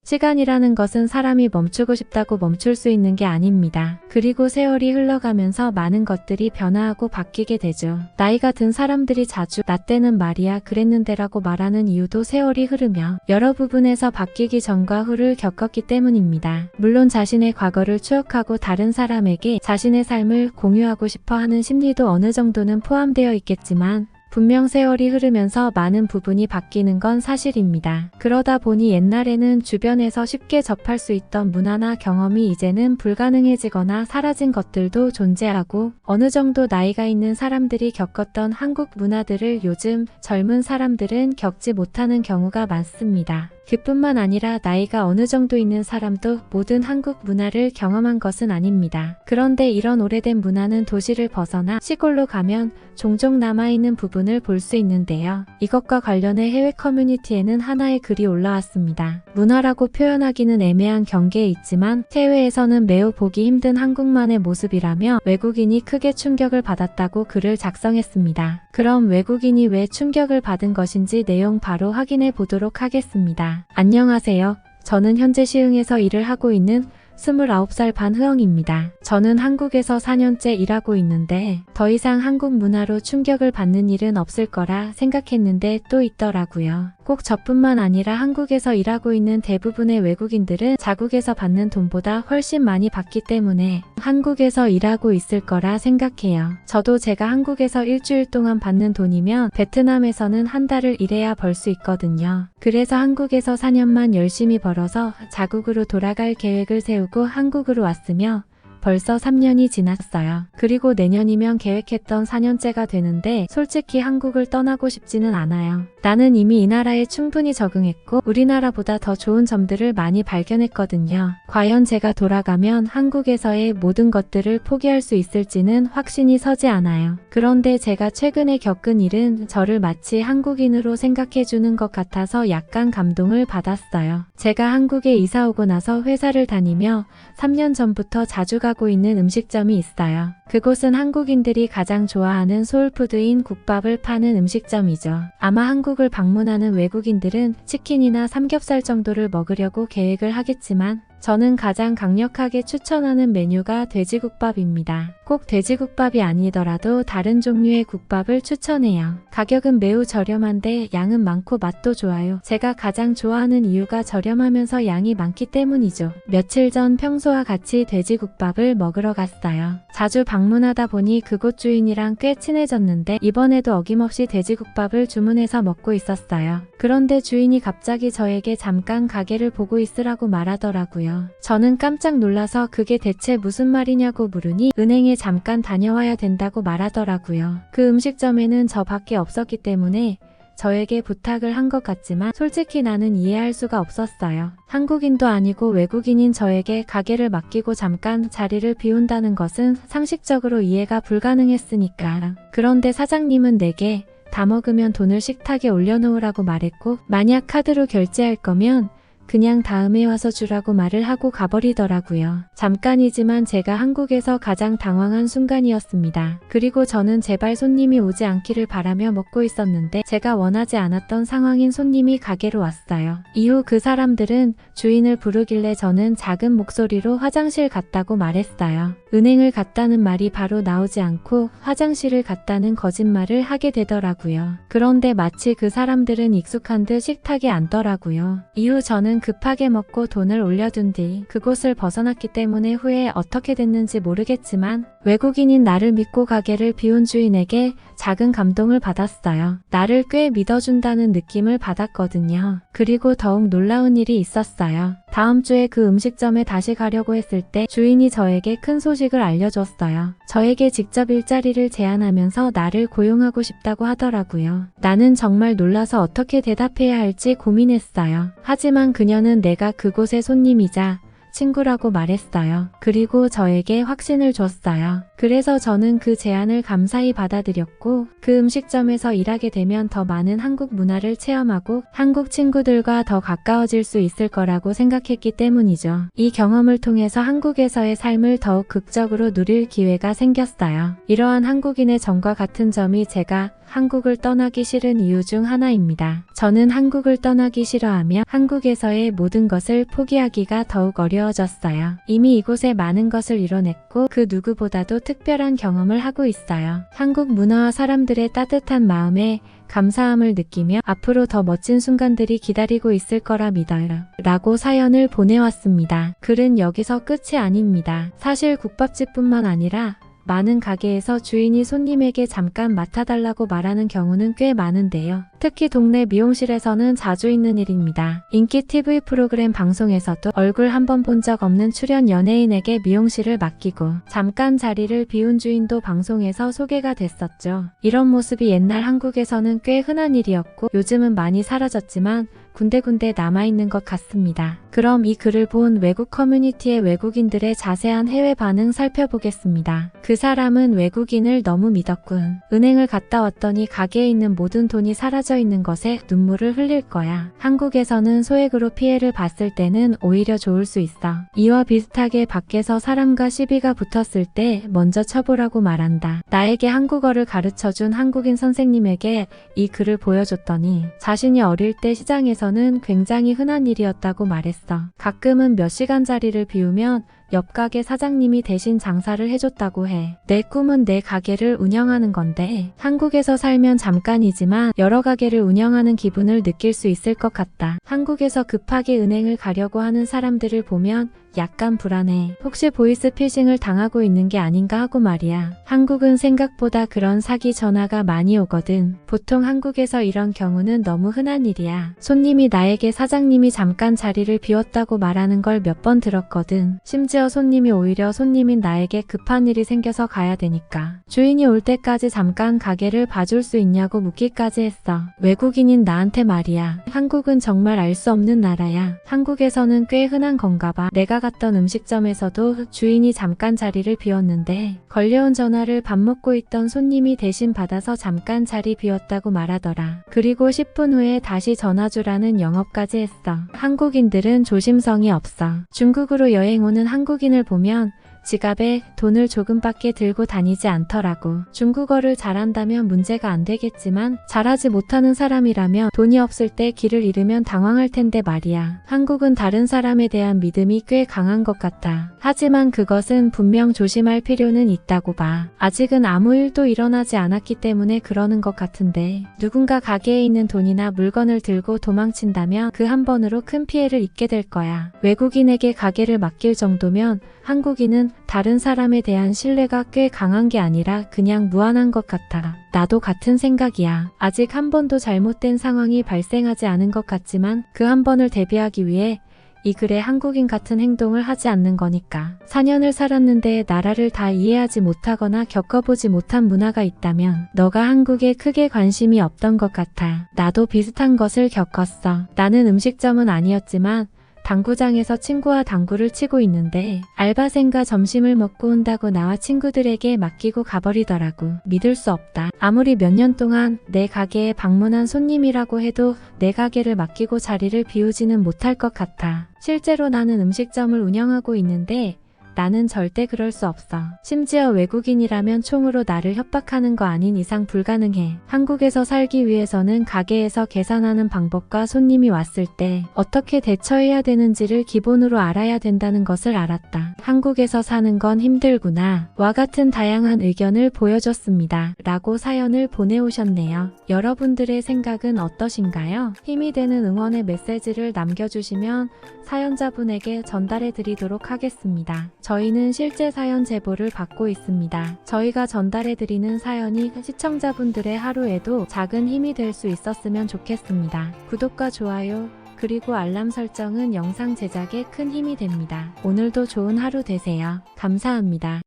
시간이라는 것은 사람이 멈추고 싶다고 멈출 수 있는 게 아닙니다. 그리고 세월이 흘러가면서 많은 것들이 변화하고 바뀌게 되죠. 나이가 든 사람들이 자주 나 때는 말이야 그랬는데라고 말하는 이유도 세월이 흐르며 여러 부분에서 바뀌기 전과 후를 겪었기 때문입니다. 물론 자신의 과거를 추억하고 다른 사람에게 자신의 삶을 공유하고 싶어 하는 심리도 어느 정도는 포함되어 있겠지만 분명 세월이 흐르면서 많은 부분이 바뀌는 건 사실입니다. 그러다 보니 옛날에는 주변에서 쉽게 접할 수 있던 문화나 경험이 이제는 불가능해지거나 사라진 것들도 존재하고 어느 정도 나이가 있는 사람들이 겪었던 한국 문화들을 요즘 젊은 사람들은 겪지 못하는 경우가 많습니다. 그뿐만 아니라 나이가 어느 정도 있는 사람도 모든 한국 문화를 경험한 것은 아닙니다. 그런데 이런 오래된 문화는 도시를 벗어나 시골로 가면 종종 남아있는 부분을 볼 수 있는데요. 이것과 관련해 해외 커뮤니티에는 하나의 글이 올라왔습니다. 문화라고 표현하기는 애매한 경계에 있지만 해외에서는 매우 보기 힘든 한국만의 모습이라며 외국인이 크게 충격을 받았다고 글을 작성했습니다. 그럼 외국인이 왜 충격을 받은 것인지 내용 바로 확인해 보도록 하겠습니다. 안녕하세요. 저는 현재 시흥에서 일을 하고 있는 29살 반흐엉입니다. 저는 한국에서 4년째 일하고 있는데 더 이상 한국 문화로 충격을 받는 일은 없을 거라 생각했는데 또 있더라고요. 꼭 저뿐만 아니라 한국에서 일하고 있는 대부분의 외국인들은 자국에서 받는 돈보다 훨씬 많이 받기 때문에 한국에서 일하고 있을 거라 생각해요. 저도 제가 한국에서 일주일 동안 받는 돈이면 베트남에서는 한 달을 일해야 벌 수 있거든요. 그래서 한국에서 4년만 열심히 벌어서 자국으로 돌아갈 계획을 세우고 한국으로 왔으며 벌써 3년이 지났어요. 그리고 내년이면 계획했던 4년째가 되는데 솔직히 한국을 떠나고 싶지는 않아요. 나는 이미 이 나라에 충분히 적응했고 우리나라보다 더 좋은 점들을 많이 발견했거든요. 과연 제가 돌아가면 한국에서의 모든 것들을 포기할 수 있을지는 확신이 서지 않아요. 그런데 제가 최근에 겪은 일은 저를 마치 한국인으로 생각해주는 것 같아서 약간 감동을 받았어요. 제가 한국에 이사 오고 나서 회사를 다니며 3년 전부터 자주 가고 있는 음식점이 있어요. 그곳은 한국인들이 가장 좋아하는 소울푸드인 국밥을 파는 음식점이죠. 아마 한국을 방문하는 외국인들은 치킨이나 삼겹살 정도를 먹으려고 계획을 하겠지만 저는 가장 강력하게 추천하는 메뉴가 돼지국밥입니다. 꼭 돼지국밥이 아니더라도 다른 종류의 국밥을 추천해요. 가격은 매우 저렴한데 양은 많고 맛도 좋아요. 제가 가장 좋아하는 이유가 저렴하면서 양이 많기 때문이죠. 며칠 전 평소와 같이 돼지국밥을 먹으러 갔어요. 자주 방문하다 보니 그곳 주인이랑 꽤 친해졌는데 이번에도 어김없이 돼지국밥을 주문해서 먹고 있었어요. 그런데 주인이 갑자기 저에게 잠깐 가게를 보고 있으라고 말하더라고요. 저는 깜짝 놀라서 그게 대체 무슨 말이냐고 물으니 은행에 잠깐 다녀와야 된다고 말하더라고요. 그 음식점에는 저밖에 없었기 때문에 저에게 부탁을 한 것 같지만 솔직히 나는 이해할 수가 없었어요. 한국인도 아니고 외국인인 저에게 가게를 맡기고 잠깐 자리를 비운다는 것은 상식적으로 이해가 불가능했으니까. 그런데 사장님은 내게 다 먹으면 돈을 식탁에 올려놓으라고 말했고 만약 카드로 결제할 거면 그냥 다음에 와서 주라고 말을 하고 가버리더라고요. 잠깐이지만 제가 한국에서 가장 당황한 순간이었습니다. 그리고 저는 제발 손님이 오지 않기를 바라며 먹고 있었는데 제가 원하지 않았던 상황인 손님이 가게로 왔어요. 이후 그 사람들은 주인을 부르길래 저는 작은 목소리로 화장실 갔다고 말했어요. 은행을 갔다는 말이 바로 나오지 않고 화장실을 갔다는 거짓말을 하게 되더라고요. 그런데 마치 그 사람들은 익숙한 듯 식탁에 앉더라고요. 이후 저는 급하게 먹고 돈을 올려둔 뒤 그곳을 벗어났기 때문에 후에 어떻게 됐는지 모르겠지만 외국인인 나를 믿고 가게를 비운 주인에게 작은 감동을 받았어요. 나를 꽤 믿어준다는 느낌을 받았거든요. 그리고 더욱 놀라운 일이 있었어요. 다음 주에 그 음식점에 다시 가려고 했을 때 주인이 저에게 큰 소식을 알려줬어요. 저에게 직접 일자리를 제안하면서 나를 고용하고 싶다고 하더라고요. 나는 정말 놀라서 어떻게 대답해야 할지 고민했어요. 하지만 그녀는 내가 그곳의 손님이자 친구라고 말했어요. 그리고 저에게 확신을 줬어요. 그래서 저는 그 제안을 감사히 받아들였고 그 음식점에서 일하게 되면 더 많은 한국 문화를 체험하고 한국 친구들과 더 가까워질 수 있을 거라고 생각했기 때문이죠. 이 경험을 통해서 한국에서의 삶을 더욱 극적으로 누릴 기회가 생겼어요. 이러한 한국인의 정과 같은 점이 제가 한국을 떠나기 싫은 이유 중 하나입니다. 저는 한국을 떠나기 싫어하며 한국에서의 모든 것을 포기하기가 더욱 어려워졌어요. 이미 이곳에 많은 것을 이뤄냈고 그 누구보다도 특별한 경험을 하고 있어요. 한국 문화와 사람들의 따뜻한 마음에 감사함을 느끼며 앞으로 더 멋진 순간들이 기다리고 있을 거라 믿어요. 라고 사연을 보내왔습니다. 글은 여기서 끝이 아닙니다. 사실 국밥집뿐만 아니라 많은 가게에서 주인이 손님에게 잠깐 맡아달라고 말하는 경우는 꽤 많은데요. 특히 동네 미용실에서는 자주 있는 일입니다. 인기 TV 프로그램 방송에서도 얼굴 한 번 본 적 없는 출연 연예인에게 미용실을 맡기고 잠깐 자리를 비운 주인도 방송에서 소개가 됐었죠. 이런 모습이 옛날 한국에서는 꽤 흔한 일이었고 요즘은 많이 사라졌지만 군데군데 남아있는 것 같습니다. 그럼 이 글을 본 외국 커뮤니티의 외국인들의 자세한 해외 반응 살펴보겠습니다. 그 사람은 외국인을 너무 믿었군. 은행을 갔다 왔더니 가게에 있는 모든 돈이 사라져 있는 것에 눈물을 흘릴 거야. 한국에서는 소액으로 피해를 봤을 때는 오히려 좋을 수 있어. 이와 비슷하게 밖에서 사람과 시비가 붙었을 때 먼저 쳐보라고 말한다. 나에게 한국어를 가르쳐준 한국인 선생님에게 이 글을 보여줬더니 자신이 어릴 때 시장에서는 굉장히 흔한 일이었다고 말했어. 가끔은 몇 시간짜리를 비우면 옆 가게 사장님이 대신 장사를 해줬다고 해. 내 꿈은 내 가게를 운영하는 건데 한국에서 살면 잠깐이지만 여러 가게를 운영하는 기분을 느낄 수 있을 것 같다. 한국에서 급하게 은행을 가려고 하는 사람들을 보면 약간 불안해. 혹시 보이스피싱을 당하고 있는 게 아닌가 하고 말이야. 한국은 생각보다 그런 사기 전화가 많이 오거든. 보통 한국에서 이런 경우는 너무 흔한 일이야. 손님이 나에게 사장님이 잠깐 자리를 비웠다고 말하는 걸 몇 번 들었거든. 심지어 손님이 오히려 손님인 나에게 급한 일이 생겨서 가야 되니까 주인이 올 때까지 잠깐 가게를 봐줄 수 있냐고 묻기까지 했어. 외국인인 나한테 말이야. 한국은 정말 알 수 없는 나라야. 한국에서는 꽤 흔한 건가 봐. 내가 갔던 음식점에서도 주인이 잠깐 자리를 비웠는데 걸려온 전화를 밥 먹고 있던 손님이 대신 받아서 잠깐 자리 비웠다고 말하더라. 그리고 10분 후에 다시 전화 주라는 영업까지 했어. 한국인들은 조심성이 없어. 중국으로 여행 오는 한국인을 보면 지갑에 돈을 조금밖에 들고 다니지 않더라고. 중국어를 잘한다면 문제가 안 되겠지만 잘하지 못하는 사람이라면 돈이 없을 때 길을 잃으면 당황할 텐데 말이야. 한국은 다른 사람에 대한 믿음이 꽤 강한 것 같아. 하지만 그것은 분명 조심할 필요는 있다고 봐. 아직은 아무 일도 일어나지 않았기 때문에 그러는 것 같은데 누군가 가게에 있는 돈이나 물건을 들고 도망친다면 그 한 번으로 큰 피해를 입게 될 거야. 외국인에게 가게를 맡길 정도면 한국인은 다른 사람에 대한 신뢰가 꽤 강한 게 아니라 그냥 무한한 것 같아. 나도 같은 생각이야. 아직 한 번도 잘못된 상황이 발생하지 않은 것 같지만 그 한 번을 대비하기 위해 이 글에 한국인 같은 행동을 하지 않는 거니까. 4년을 살았는데 나라를 다 이해하지 못하거나 겪어보지 못한 문화가 있다면 너가 한국에 크게 관심이 없던 것 같아. 나도 비슷한 것을 겪었어. 나는 음식점은 아니었지만 당구장에서 친구와 당구를 치고 있는데 알바생과 점심을 먹고 온다고 나와 친구들에게 맡기고 가버리더라고. 믿을 수 없다. 아무리 몇 년 동안 내 가게에 방문한 손님이라고 해도 내 가게를 맡기고 자리를 비우지는 못할 것 같아. 실제로 나는 음식점을 운영하고 있는데 나는 절대 그럴 수 없어. 심지어 외국인이라면 총으로 나를 협박하는 거 아닌 이상 불가능해. 한국에서 살기 위해서는 가게에서 계산하는 방법과 손님이 왔을 때 어떻게 대처해야 되는지를 기본으로 알아야 된다는 것을 알았다. 한국에서 사는 건 힘들구나. 와 같은 다양한 의견을 보여줬습니다. 라고 사연을 보내오셨네요. 여러분들의 생각은 어떠신가요? 힘이 되는 응원의 메시지를 남겨주시면 사연자분에게 전달해 드리도록 하겠습니다. 저희는 실제 사연 제보를 받고 있습니다. 저희가 전달해 드리는 사연이 시청자분들의 하루에도 작은 힘이 될 수 있었으면 좋겠습니다. 구독과 좋아요 그리고 알람 설정은 영상 제작에 큰 힘이 됩니다. 오늘도 좋은 하루 되세요. 감사합니다.